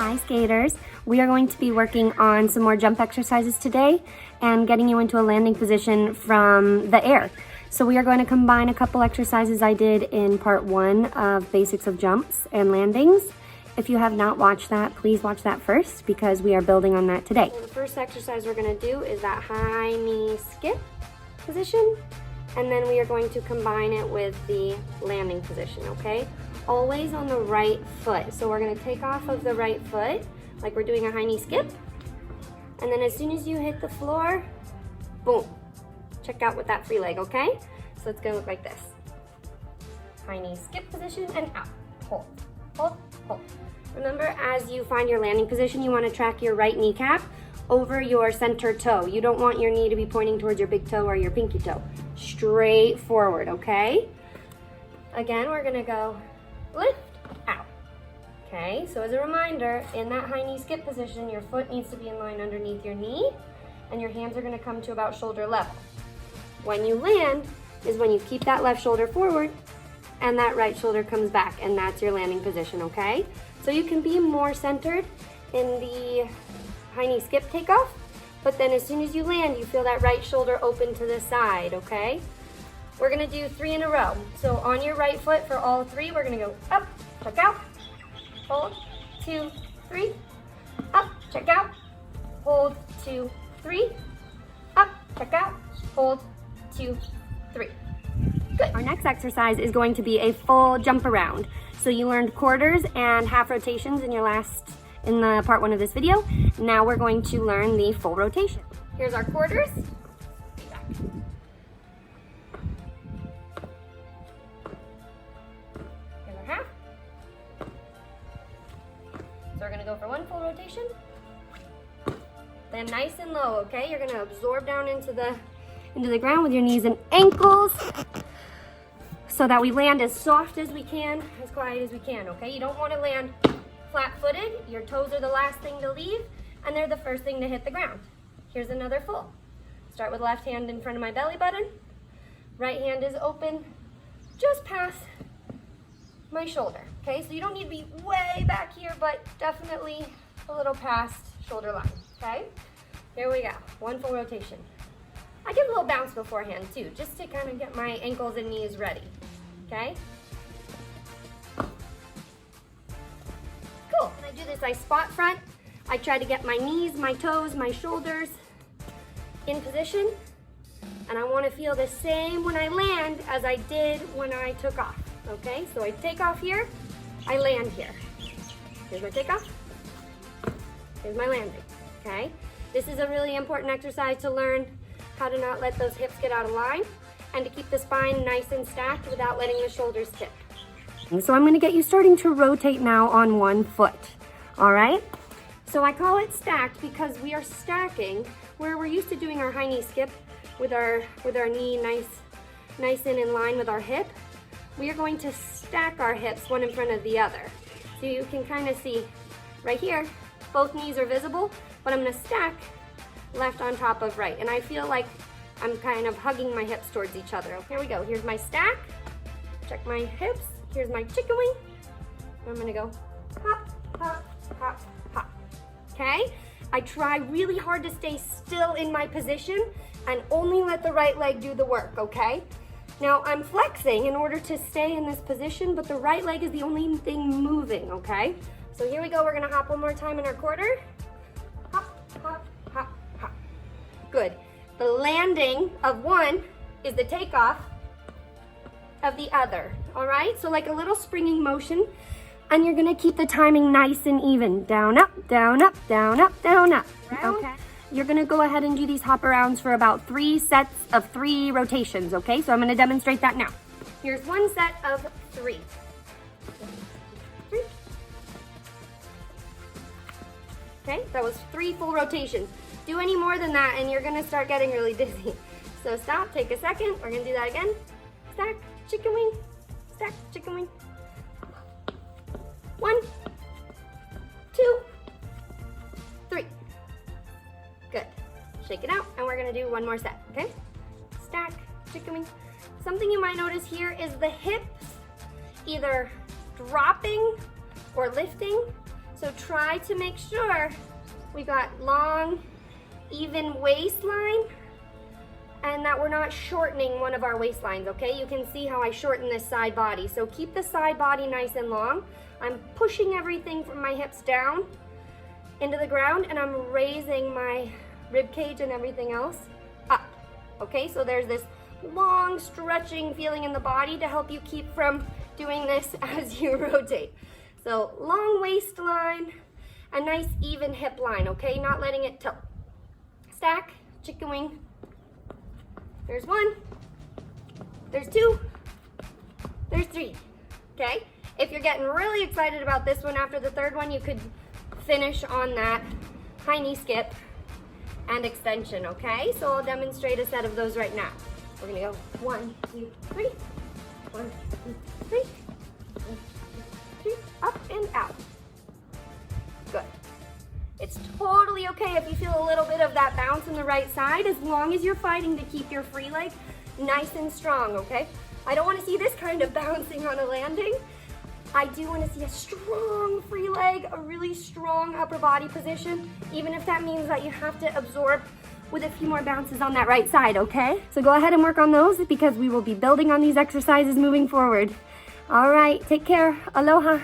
Hi skaters, we are going to be working on some more jump exercises today and getting you into a landing position from the air. So we are going to combine a couple exercises I did in part 1 of basics of jumps and landings. If you have not watched that, please watch that first because we are building on that today. So the first exercise we're going to do is that high knee skip position, and then we are going to combine it with the landing position, okay? Always on the right foot. So we're going to take off of the right foot like we're doing a high knee skip, and then as soon as you hit the floor, boom, check out with that free leg, okay? So it's going to look like this. High knee skip position and out. Hold, hold, hold. Remember, as you find your landing position, you want to track your right kneecap over your center toe. You don't want your knee to be pointing towards your big toe or your pinky toe. Straight forward, okay? Again, we're going to go lift, out. Okay, so as a reminder, in that high knee skip position, your foot needs to be in line underneath your knee, and your hands are going to come to about shoulder level. When you land is when you keep that left shoulder forward and that right shoulder comes back, and that's your landing position, okay? So you can be more centered in the high knee skip takeoff, but then as soon as you land, you feel that right shoulder open to the side, okay? We're gonna do 3 in a row. So on your right foot for all 3, we're gonna go up, check out, hold, 2, 3, up, check out, hold, 2, 3, up, check out, hold, 2, 3. Good. Our next exercise is going to be a full jump around. So you learned quarters and half rotations in the part 1 of this video. Now we're going to learn the full rotation. Here's our quarters. Here's our half. So we're gonna go for 1 full rotation. Then nice and low, okay? You're gonna absorb down into the ground with your knees and ankles, so that we land as soft as we can, as quiet as we can, okay? You don't want to land flat-footed. Your toes are the last thing to leave, and they're the first thing to hit the ground. Here's another full. Start with left hand in front of my belly button. Right hand is open just past my shoulder, okay? So you don't need to be way back here, but definitely a little past shoulder line, okay? Here we go, 1 full rotation. I give a little bounce beforehand too, just to kind of get my ankles and knees ready, okay? Cool, when I do this, I spot front. I try to get my knees, my toes, my shoulders in position, and I want to feel the same when I land as I did when I took off, okay? So I take off here, I land here. Here's my takeoff, here's my landing, okay? This is a really important exercise to learn how to not let those hips get out of line and to keep the spine nice and stacked without letting the shoulders tip. So I'm going to get you starting to rotate now on 1 foot, all right? So I call it stacked because we are stacking where we're used to doing our high knee skip with our knee nice and in line with our hip. We are going to stack our hips one in front of the other. So you can kind of see right here, both knees are visible, but I'm going to stack left on top of right, and I feel like I'm kind of hugging my hips towards each other. Here we go. Here's my stack. Check my hips. Here's my chicken wing. I'm gonna go hop, hop, hop, hop. Okay? I try really hard to stay still in my position and only let the right leg do the work, okay? Now I'm flexing in order to stay in this position, but the right leg is the only thing moving, okay? So here we go. We're gonna hop 1 more time in our quarter. Hop, hop, hop. Good. The landing of 1 is the takeoff of the other, all right? So like a little springing motion, and you're gonna keep the timing nice and even. Down, up, down, up, down, up, down, up. Okay? You're gonna go ahead and do these hop arounds for about 3 sets of 3 rotations, okay? So I'm gonna demonstrate that now. Here's 1 set of 3. 3. Okay, that was 3 full rotations. Do any more than that and you're gonna start getting really dizzy. So stop, take a second, we're gonna do that again. Stack, chicken wing, stack, chicken wing. 1, 2, 3. Good. Shake it out, and we're gonna do 1 more set, okay? Stack, chicken wing. Something you might notice here is the hips either dropping or lifting So try to make sure we got long, even waistline and that we're not shortening one of our waistlines, okay? You can see how I shorten this side body. So keep the side body nice and long. I'm pushing everything from my hips down into the ground and I'm raising my rib cage and everything else up, okay? So there's this long stretching feeling in the body to help you keep from doing this as you rotate. So long waistline, a nice even hip line, okay? Not letting it tilt. Stack, chicken wing. There's one, there's two, there's three, okay? If you're getting really excited about this one after the third one, you could finish on that high knee skip and extension, okay? So I'll demonstrate a set of those right now. We're gonna go 1, 2, 3, 1, 2, 3, 1, 2, 3, up and out. Good. It's totally okay if you feel a little bit of that bounce in the right side, as long as you're fighting to keep your free leg nice and strong, okay? I don't want to see this kind of bouncing on a landing. I do want to see a strong free leg, a really strong upper body position, even if that means that you have to absorb with a few more bounces on that right side, okay? So go ahead and work on those because we will be building on these exercises moving forward. All right, take care. Aloha.